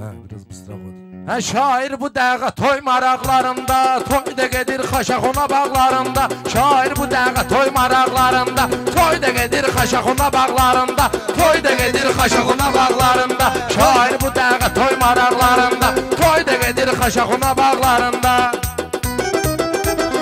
Biraz pısraq oldu. Şair bu dəqiqə toy maraqlarında, toy da gedir xaşaxuna bağlarında. Şair bu dəqiqə toy maraqlarında, toy da gedir xaşaxuna bağlarında. Toy da gedir xaşaxuna bağlarında. Şair bu dəqiqə toy maraqlarında, toy da gedir xaşaxuna bağlarında.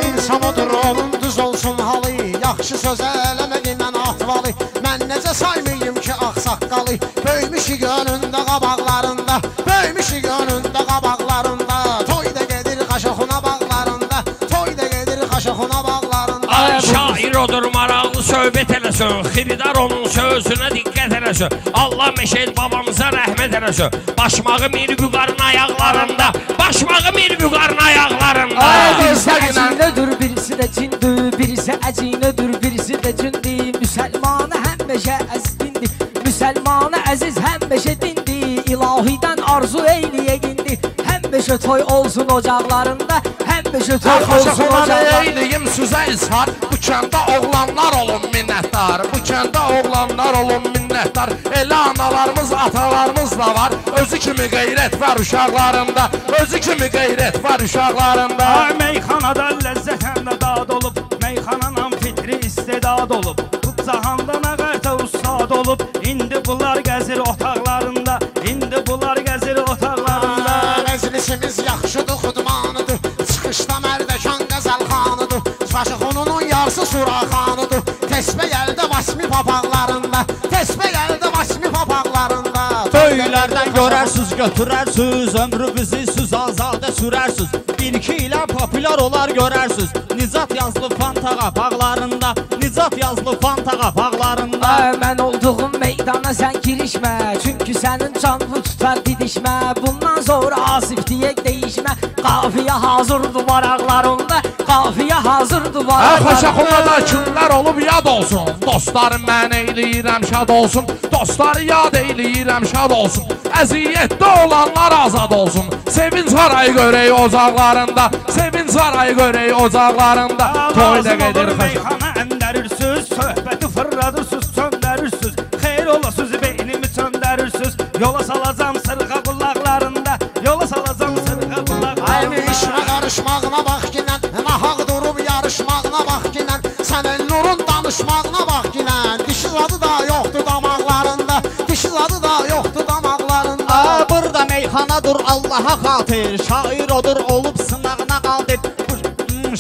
İnsan odur onun düz olsun halı, yaxşı söz eləmədindən atvalı. Mən necə saymayım ki ağsaqqalı, böyümüşük önündə qabaqlarında, böyümüşük önündə qabaqlarında. Toy da gedir xaşaxuna bağlarında, toy da gedir xaşaxuna bağlarında. Ay şair odur maraqlı söhbət eləsin, xiridar onun sözünə diqqət eləsin. Allah Meşed babamıza rəhmət eləsin. Başmağı mir vüqarın ayaqlarında, başmağı mir vüqarın ayaqlarında. Birisi əcinədir, birisi də cindir, birisi əcinədir, birisi də cindir. Müsəlmanı həmişə əzdindir, müsəlmanı əziz həmişə dindir. İlahidən arzu eyliyə gindir, həmişə toy olsun ocaqlarında, həmişə toy olsun ocaqlarında. Eyliyim sizə izhar, bu kəndə oğlanlar olun minnətdar, bu kəndə oğlanlar olun minnətdar. Elə analarımız, atalarımız da var, özü kimi qeyrət var uşaqlarında, özü kimi qeyrət var uşaqlarında. Ay meyxanada ləzzət həm də dad olub, meyxananın fitri istedad olub. Bu cahanda nə qədər ustad olub, indi bunlar gəzir otaqlarında, indi bunlar gəzir otaqlarında. Məclisimiz yaxşıdır, xudmanıdır, çıxışda Mərdəkan qəzəlxanıdır. Xaşaxununun yarısı suraxanıdır, təsbə gəldə vasmi papaqlarında, təsbə gəldə vasmi papaqlarında. Böylərdən görərsiniz, götürərsiniz, ömrünüzü siz azadə sürərsiniz. Bir-iki ilə populyar olar görərsiniz, Nicat yazılı Fantağa bağlarında, Nicat yazılı Fantağa bağlarında. Mən olduğum meydana sən girişmə, çünki sənin canlı tutar didişmə. Bundan sonra Asif deyək deyişmə, qafiyə hazırdır varaqlarında, qafiyə hazırdır varaqlarında. Xaşaxunada kimlər olub yad olsun, dostlarım mən eyləyirəm şad olsun, dostları yad eyləyirəm şad olsun. Əziyyətdə olanlar azad olsun, sevinç harayı görək ocaqlarında, sevinç harayı görək ocaqlarında. Toyda gedir meyxana əndərirsiniz, söhbəti fırladırsınız, söndərirsiniz. Xeyr olasınız, beynimi söndərirsiniz, yola salacam sırğa qulaqlarında, yola salacam sırğa qulaqlarında. Aymi işmə qarışmağına bax ginən, nahaq durub yarışmağına bax ginən, sən Elnurun danışmağına bax ginən. Dişi zadı da yoxdur damaqlarında, dişi zadı da yoxdur damaqlarında. Burada meyxanadır Allaha xatir, şair odur olub sınağına qadir.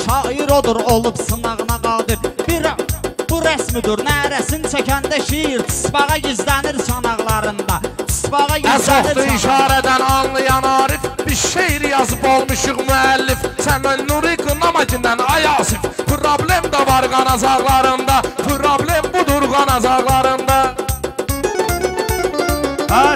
Şair odur olub sınağına qadir. Bu rəsmidir, nərəsini çəkəndə şiir, tısbağa gizlənir çanaqlarında, tısbağa gizlənir çanaqlarında. İşarədən anlayan Arif, bir şeir yazıb olmuşuq müəllif. Sən Nuri qınama gindən ay Asif, problem də var qanacaqlarında, problem budur qanacaqlarında.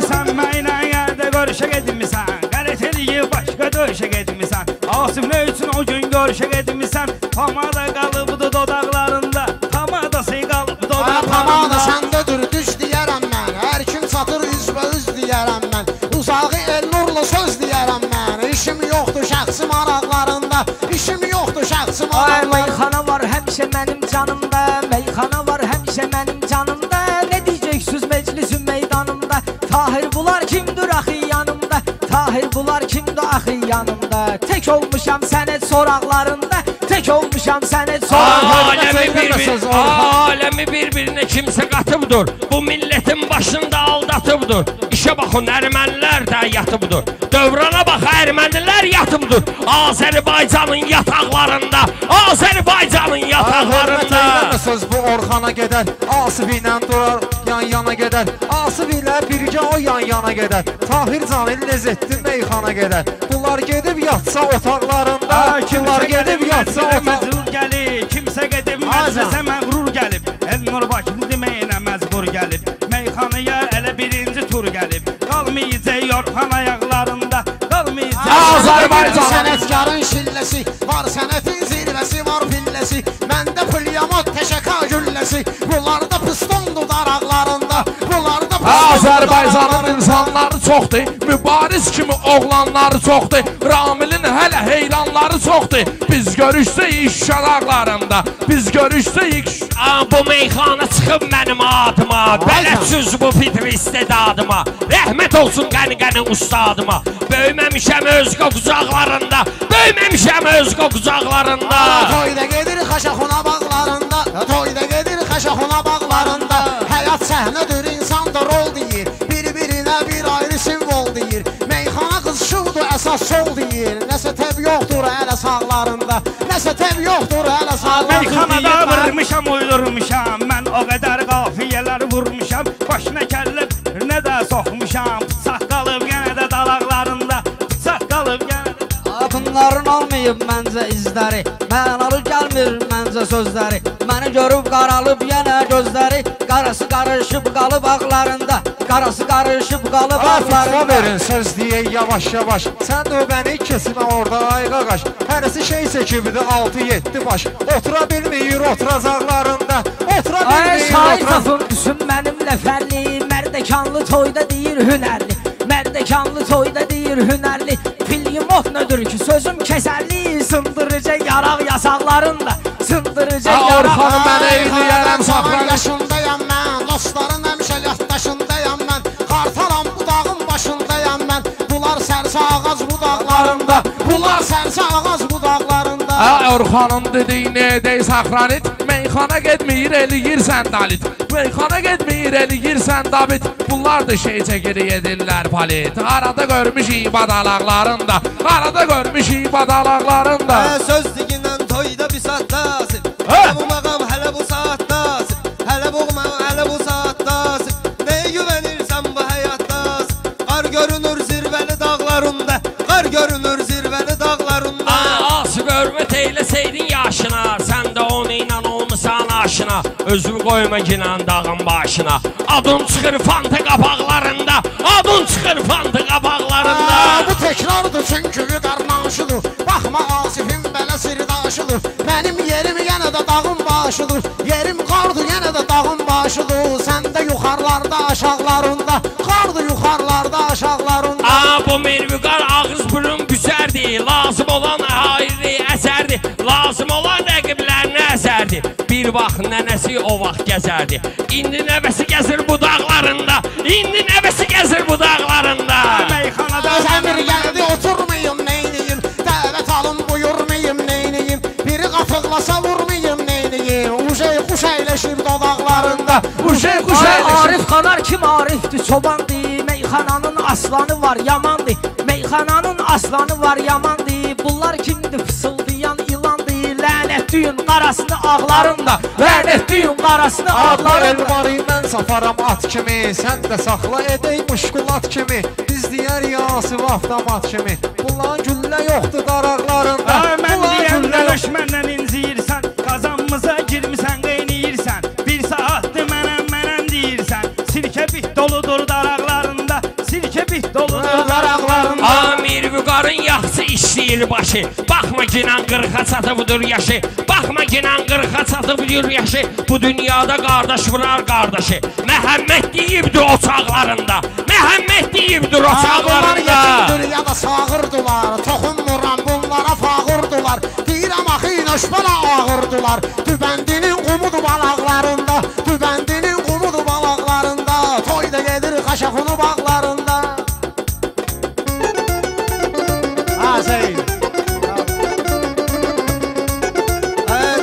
Sən mənə yerdə görüşə gedmişsən, qələt eləyib başqa döyüşə gedmişsən. Asif nə üçün o gün görüşə gedmişsən, tamada qalıbdı dodaqlarında, tamadası qalıbdı dodaqlarında. Tamada səndədir, düz deyərəm mən, hər kim çatır üzbə üz deyərəm mən. Uzağı Elnurla söz deyərəm mən, işim yoxdur şəxsi maraqlarında, işim yoxdur şəxsi maraqlarında. Meyxana var həmişə mənim canımda, meyxana var həmişə mənim canımda. Nə deyəcəksiniz meclisin meydanımda, Tahir bunlar kimdir axı yanımda, Tahir bunlar kimdir axı yanımda. Tək olmuşam sənət soraqlarında, tək olmuşam sənət soraqlarında. Aləmi bir-birinə kimsə qatıbdır, bu milletin başında aldatıbdır. İşə baxın, ermənilər də yatıbdır, dövrana bax, ermənilər yatıbdır. Azərbaycanın yataqlarında, Azərbaycanın yataqlarında. Söz bu Orxana gedər, Asif ilə durar, yan-yana gedər, Asif ilə birgə o yan-yana gedər. Tahir Canil Lezzətli meyxana gedər, bunlar gedib yatsa otaqlarında, bunlar gedib yatsa məcbur gəlib, kimsə gedib məclisə məğrur gəlib. Elnur Bakılı deməyinə məcbur gəlib, meyxanaya elə birinci tur gəlib. Qalmayacaq Orxan ayaqlarında, qalmayacaq. Azərbaycan sənətkarın şilləsi, var sənətin zirvəsi, var pilləsi. Məndə pılyamot təşəkkə gülləsi, bunlar da pistondur daraqlarında, bunlar da pistondur. Azərbaycanın insanları çoxdur, mübariz kimi oğlanları çoxdur, Ramilin hələ heyranları çoxdur. Biz görüşsək şaraqlarında, biz görüşsək. Bu meyxana çıxıb mənim adıma, bələdsüz bu fitri istedadıma, rəhmət olsun qəni-qəni ustadıma. Böyməmişəm öz qucaqlarında, böyməmişəm öz qucaqlarında. Toyda gedir xaşaxuna bağlarında, toyda gedir xaşaxuna bağlarında. Həyat səhnədir, insan da rol deyir, bir-birinə bir ayrı simvol deyir. Meyxana qız şudur, əsas sol deyir. Nəsə təb yoxdur hələ sağlarında, nəsə təb yoxdur hələ sağlarında. Meyxanada vurmuşam, uydurmuşam, mən o qədər qafiyələr vurmuşam. Başına kəllib, nə də soxmuşam, bıçaq qalıb yenə də dalaqlarında, bıçaq qalıb yenə də. Bunların olmayıb məncə izləri, mənalı gəlmir məncə sözləri. Məni görüb qaralıb yenə gözləri, qarası qarışıb qalıb ağlarında, qarası qarışıb qalıb ağlarında. Verin söz deyək yavaş yavaş, sən də bəni kesinə orada ayqa qaş. Hərəsi şey çəkibdi 6-7 baş, otura bilməyir oturacaqlarında, otura bilməyir Şair tafım düşün mənimlə fərli, mərdəkanlı toyda deyir hünərli, mərdəkanlı toyda deyir hünərli. Filyimot nödür ki sözüm kəsərli, sındırıcı yaraq yasaqlarında, sındırıcı yaraq. Orxanı mən eyləyərəm saxlar yaşındayam mən, dostların həmişə yaddaşındayam mən. Qartalam budağın başındayam mən, bunlar sərsə ağac budaqlarında, bunlar sərsə ağac budaqlarında. Orxanın dediyini edək saxranit, meyxana getməyir eləyirsən dalit, meyxana getməyir eləyirsən dabit. Bunlar da şey çəkir edirlər palit, arada görmüşük badalaqlarında, arada görmüşük badalaqlarında. Söz digindən toyda bir saatdasın, hələ bu mağam hələ bu saatdasın, hələ bu mağam hələ bu saatdasın. Nəyə güvənirsən bu həyatdasın, qar görünür zirvəli dağlarında, qar görünür zirvəli dağlarında. Asif hörmət eyləsəydin yaşına, sən də onu ilə olmusan aşına, özümü qoyma ginən dağın başına. Adın çıxır fanta qabaqlarında, adın çıxır fanta qabaqlarında. Bu təkrardır çünki qarnaşıdır, baxma Asifin belə sirdaşıdır. Mənim yerim yenə də dağın başıdır, yerim qardır yenə də dağın başıdır. Sən də yuxarılarda aşağılarında, qardır yuxarılarda aşağılarında. Bu mervüqar ağız burun büsərdi, lazım olan ayrı əsərdi, lazım olan rəqiblərinə əsərdi. Bir vaxt nənəsi o vaxt gəzərdi, indi nəvəsi gəzir bu dağlarında, indi nəvəsi gəzir bu dağlarında. Meyxanada Əmir gəldi oturmayım neyniyim, dəvət alın buyurmayım neyniyim, biri qafıqlasa vurmayım neyniyim, uşey quş əyləşir dodaqlarında, uşey quş əyləşir. Arif qanar kim Arifdir, çobandır, meyxananın aslanı var yamandır, meyxananın aslanı var yamandır. Bunlar kimdir, fısıldayan ilandır, lənət düyün qarasını ağlarında, lənət düyün qarasını ağlarında. Elmarı mən safaram at kimi, sən də saxla edək muşkulat kimi, biz deyər Yasif avtomat kimi. Bunların güllə yoxdur daraqlarında, mən deyəndə düşməndən inciyirsən, qazanımıza girmisən, qeyniyirsən. Bir saatdır mənəm deyirsən, sirkə bit doludur daraqlarında, sirkə bit doludur daraqlarında. Mirvüqarın yaxşı işləyir başı, baxma ginən 40-a çatıbdır yaşı, baxma ginən 40-a çatıbdır yaşı. Bu dünyada qardaş vurar qardaşı, Məhəmməd deyibdir o çağlarında, Məhəmməd deyibdir o çağlarında. Bunlar yetimdir ya da sağırdılar, toxunmuram bunlara fağırdılar, deyirəm axı nöşbələ ağırdılar. Tübəndinin qumudu balaqlarında, tübəndinin qumudu balaqlarında, toyda gedir xaşaxunu bağlarında.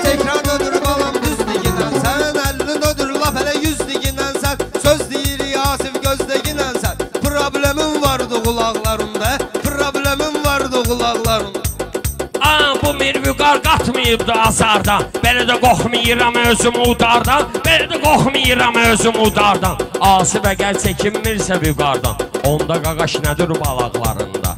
Tekrar ödür balam düz digindən, sən 50 ödür laf hələ 100 digindən sən, söz deyir Yasif gözləginən sən. Problemin vardı qulaqlarında, problemin vardı qulaqlarında. Bu mirvüqar qatmayıbdı azardan, belə də qoxmayıram özümü udardan, belə də qoxmayıram özümü udardan. Asif əgər çəkinmirsə vüqardan, onda qaqaş nədir balaqlarında.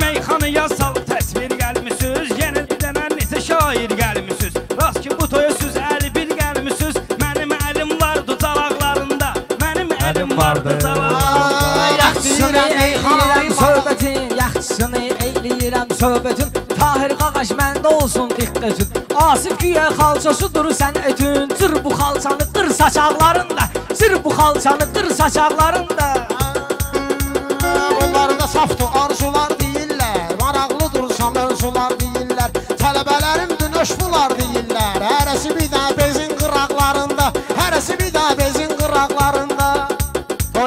Meyxanaya sal təsvir gəlmisiniz, yenə dənən neçə şair gəlmisiniz. Rast ki bu toya süz 51 gəlmisiniz, mənim əlim vardı calaqlarında, mənim əlim vardı calaqlarında. Yaxşısını eyləyirəm söhbətin, yaxşısını eyləyirəm söhbətin, Tahir qaqaş məndə olsun diqqətin. Asif güyə xalçasıdır sən ötün, cır bu xalçanı qır saçaqlarında, cır bu xalçanı qır saçaqlarında.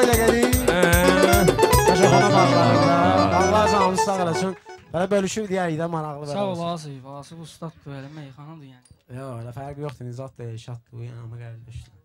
toyda gedir. Qaşaqona bağlarında. Allah canımız sağ eləsin. Belə bölüşüb deyərik də maraqlı belə. Sağ olasın, Vasif ustaddır, elə meyxanadır yəni. Yox, elə fərqi yoxdur, Nizat da şaddır, yəni qardaşlar.